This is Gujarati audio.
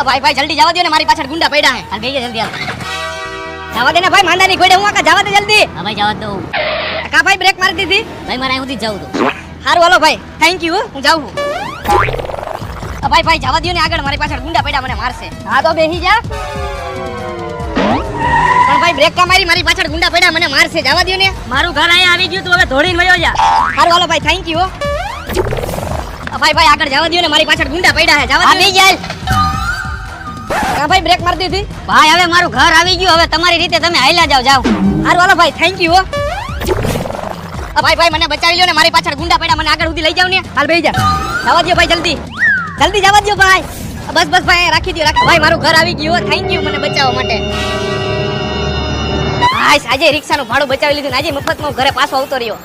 ભાઈ ભાઈ જલ્દી જવા દો ને, મારી પાછળ ગુંડા પડ્યા હે. હાલ બેહી જા જલ્દી હાલ. જવા દે ને ભાઈ, માંદાની ગોડે હું આકા, જવા દે જલ્દી. હા ભાઈ જવા દો. કા ભાઈ બ્રેક મારી દીધી. ભાઈ મારે અહીં સુધી જ જવું તો. હારું હાલો ભાઈ, થેન્ક યુ, હું જાઉં છું. ભાઈ ભાઈ જવા દો ને, આગળ મારી પાછળ ગુંડા પડ્યા, મને મારશે. હા તો બેહી જા. પણ ભાઈ બ્રેક કા મારી પાછળ ગુંડા પડ્યા, મને મારશે. જવા દો ને. મારું ઘર અહીંયા આવી ગયું, તું હવે દોડીને વયો જા. હારું હાલો ભાઈ, થેન્ક યુ. ભાઈ ભાઈ આગળ જવા દો ને, મારી પાછળ ગુંડા પડ્યા છે. જવા દો. આવી જાય. કા ભાઈ બ્રેક મારી દીધી. ભાઈ હવે મારું ઘર આવી ગયું, હવે તમારી રીતે તમે હાલ્યા જાવ. જાવ. હારું હાલો ભાઈ, થેન્ક યુ. ભાઈ ભાઈ મને બચાવી લ્યો ને, મારી પાછળ ગુંડા પડ્યા, મને આગળ સુધી લઈ જાવ ને. હાલ બેહી જા. જવા દો ભાઈ, જલ્દી જલ્દી જવા દો ભાઈ. બસ બસ ભાઈ, રાખી દો રાખી. ભાઈ મારું ઘર આવી ગયું, થેન્ક યુ મને બચાવવા માટે. હાય, આજે રિક્ષાનું ભાડું બચાવી લીધું ને આજે મફતમાં ઘરે પાછો આવતો રહ્યો.